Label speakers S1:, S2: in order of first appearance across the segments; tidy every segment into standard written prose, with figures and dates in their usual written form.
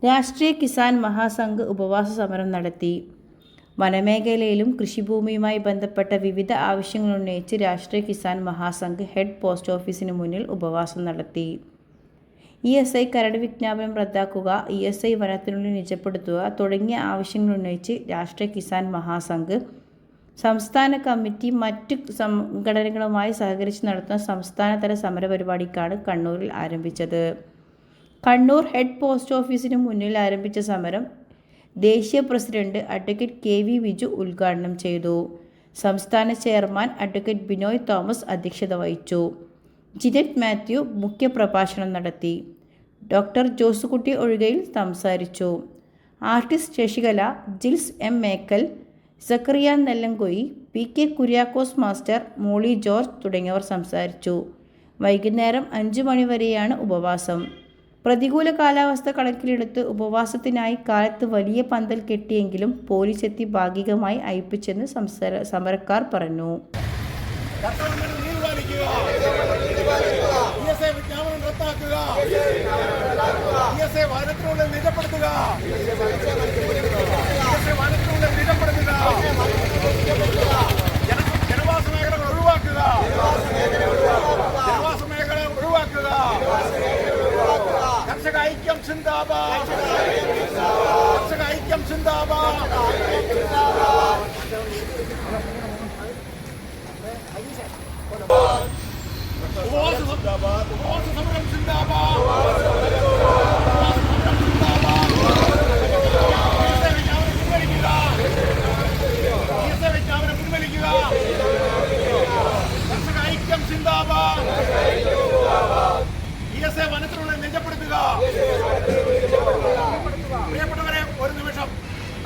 S1: രാഷ്ട്രീയ കിസാൻ മഹാസംഘ് ഉപവാസ സമരം നടത്തി. വനമേഖലയിലും കൃഷിഭൂമിയുമായി ബന്ധപ്പെട്ട വിവിധ ആവശ്യങ്ങൾ ഉന്നയിച്ച് രാഷ്ട്രീയ കിസാൻ മഹാസംഘ് ഹെഡ് പോസ്റ്റ് ഓഫീസിന് മുന്നിൽ ഉപവാസം നടത്തി. ESI കരട് വിജ്ഞാപനം റദ്ദാക്കുക, ESI വനത്തിനുള്ളിൽ നിജപ്പെടുത്തുക തുടങ്ങിയ ആവശ്യങ്ങൾ ഉന്നയിച്ച് രാഷ്ട്രീയ കിസാൻ മഹാസംഘ് സംസ്ഥാന കമ്മിറ്റി മറ്റു സംഘടനകളുമായി സഹകരിച്ച് നടത്തുന്ന സംസ്ഥാനതല സമരപരിപാടിക്കാണ് കണ്ണൂരിൽ ആരംഭിച്ചത്. കണ്ണൂർ ഹെഡ് പോസ്റ്റ് ഓഫീസിന് മുന്നിൽ ആരംഭിച്ച സമരം ദേശീയ പ്രസിഡന്റ് അഡ്വക്കേറ്റ് KV വിജു ഉദ്ഘാടനം ചെയ്തു. സംസ്ഥാന ചെയർമാൻ അഡ്വക്കേറ്റ് ബിനോയ് തോമസ് അധ്യക്ഷത വഹിച്ചു. ജിനറ്റ് മാത്യു മുഖ്യപ്രഭാഷണം നടത്തി. ഡോക്ടർ ജോസുകുട്ടി ഒഴികയിൽ സംസാരിച്ചു. Artist Sasikala, Jils M. മേക്കൽ, Zacharia നെല്ലംകൊയി, PK Kuriakose master, മോളി ജോർജ് തുടങ്ങിയവർ സംസാരിച്ചു. വൈകുന്നേരം 5 മണി വരെയാണ് ഉപവാസം. പ്രതികൂല കാലാവസ്ഥ കണക്കിലെടുത്ത് ഉപവാസത്തിനായി കാലത്ത് വലിയ പന്തൽ കെട്ടിയെങ്കിലും പോലീസ് എത്തി ഭാഗികമായി അയപ്പിച്ചെന്ന് സമരക്കാർ പറഞ്ഞു.
S2: ഐക്യം സിന്ദാബാദ്, ഐക്യം സിന്ദാബാദ്. ഉപവാസ സമരം സിന്ദാബാദ്. വിജ്ഞാപനം പിൻവലിക്കുക. കർഷക ഐക്യം സിന്ദാബാദ്. ESI വനത്തിനുള്ളിൽ നിജപ്പെടുത്തുക. പ്രിയപ്പെട്ടവരെ, ഒരു നിമിഷം.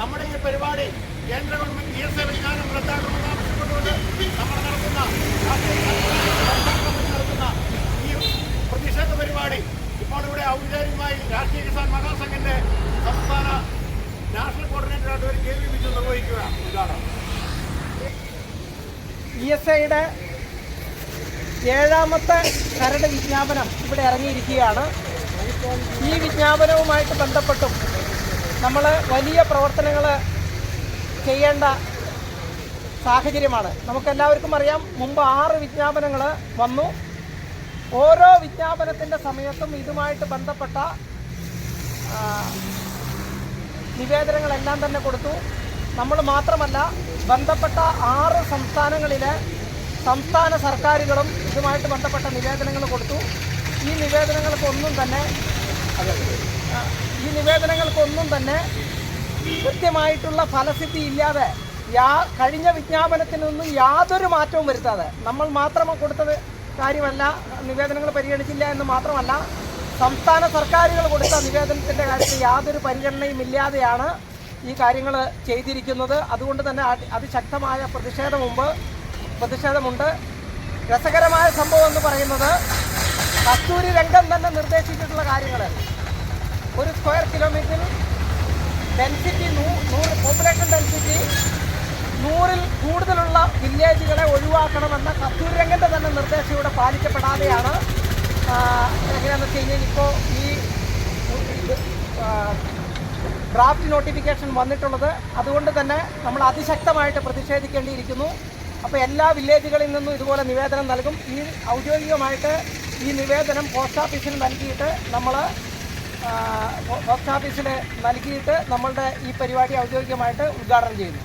S2: നമ്മുടെ ഈ പരിപാടി കേന്ദ്ര ഗവൺമെന്റ് ESI വിജ്ഞാനം റദ്ദാക്കണമെന്ന് ആവശ്യപ്പെട്ടുകൊണ്ട് നമ്മൾ നടത്തുന്ന ഈ പ്രതിഷേധ പരിപാടി ഇപ്പോൾ ഇവിടെ ഔപചാരികമായി രാഷ്ട്രീയ കിസാൻ മഹാസംഘിന്റെ സംസ്ഥാന നാഷണൽ കോർഡിനേറ്ററായിട്ട് ഒരു KV വിജു നിർവഹിക്കുക. ഇതാണ്
S3: ESIയുടെ 7ാമത്തെ കരട് വിജ്ഞാപനം ഇവിടെ ഇറങ്ങിയിരിക്കുകയാണ്. ഈ വിജ്ഞാപനവുമായിട്ട് ബന്ധപ്പെട്ടും നമ്മൾ വലിയ പ്രവർത്തനങ്ങൾ ചെയ്യേണ്ട സാഹചര്യമാണ്. നമുക്കെല്ലാവർക്കും അറിയാം, മുമ്പ് 6 വിജ്ഞാപനങ്ങൾ വന്നു. ഓരോ വിജ്ഞാപനത്തിൻ്റെ സമയത്തും ഇതുമായിട്ട് ബന്ധപ്പെട്ട നിവേദനങ്ങളെല്ലാം തന്നെ കൊടുത്തു. നമ്മൾ മാത്രമല്ല, ബന്ധപ്പെട്ട 6 സംസ്ഥാനങ്ങളിലെ സംസ്ഥാന സർക്കാരുകളും ഇതുമായിട്ട് ബന്ധപ്പെട്ട നിവേദനങ്ങൾ കൊടുത്തു. ഈ നിവേദനങ്ങൾക്കൊന്നും തന്നെ കൃത്യമായിട്ടുള്ള ഫലസിദ്ധി ഇല്ലാതെ, കഴിഞ്ഞ വിജ്ഞാപനത്തിനൊന്നും യാതൊരു മാറ്റവും വരുത്താതെ, നമ്മൾ മാത്രം കൊടുത്തത് കാര്യമല്ല, നിവേദനങ്ങൾ പരിഗണിച്ചില്ല എന്ന് മാത്രമല്ല, സംസ്ഥാന സർക്കാരുകൾ കൊടുത്ത നിവേദനത്തിൻ്റെ കാര്യത്തിൽ യാതൊരു പരിഗണനയും ഇല്ലാതെയാണ് ഈ കാര്യങ്ങൾ ചെയ്തിരിക്കുന്നത്. അതുകൊണ്ട് തന്നെ അതിശക്തമായ പ്രതിഷേധമുണ്ട്. രസകരമായ സംഭവം എന്ന് പറയുന്നത്, കസ്തൂരി രംഗം തന്നെ നിർദ്ദേശിച്ചിട്ടുള്ള കാര്യങ്ങൾ, ഒരു സ്ക്വയർ കിലോമീറ്ററിൽ ഡെൻസിറ്റി 100 പോപ്പുലേഷൻ ഡെൻസിറ്റി 100ൽ കൂടുതലുള്ള വില്ലേജുകളെ ഒഴിവാക്കണമെന്ന കസ്തൂരി രംഗൻ്റെ തന്നെ നിർദ്ദേശം ഇവിടെ പാലിക്കപ്പെടാതെയാണ് എങ്ങനെയാണെന്ന് വെച്ച് കഴിഞ്ഞാൽ ഇപ്പോൾ ഈ ഡ്രാഫ്റ്റ് നോട്ടിഫിക്കേഷൻ വന്നിട്ടുള്ളത്. അതുകൊണ്ട് തന്നെ നമ്മൾ അതിശക്തമായിട്ട് പ്രതിഷേധിക്കേണ്ടിയിരിക്കുന്നു. അപ്പോൾ എല്ലാ വില്ലേജുകളിൽ നിന്നും ഇതുപോലെ നിവേദനം നൽകും. ഈ ഔദ്യോഗികമായിട്ട് ഈ നിവേദനം പോസ്റ്റ് ഓഫീസിൽ നൽകിയിട്ട് നമ്മളുടെ ഈ പരിപാടി ഔദ്യോഗികമായിട്ട് ഉദ്ഘാടനം ചെയ്യുന്നു.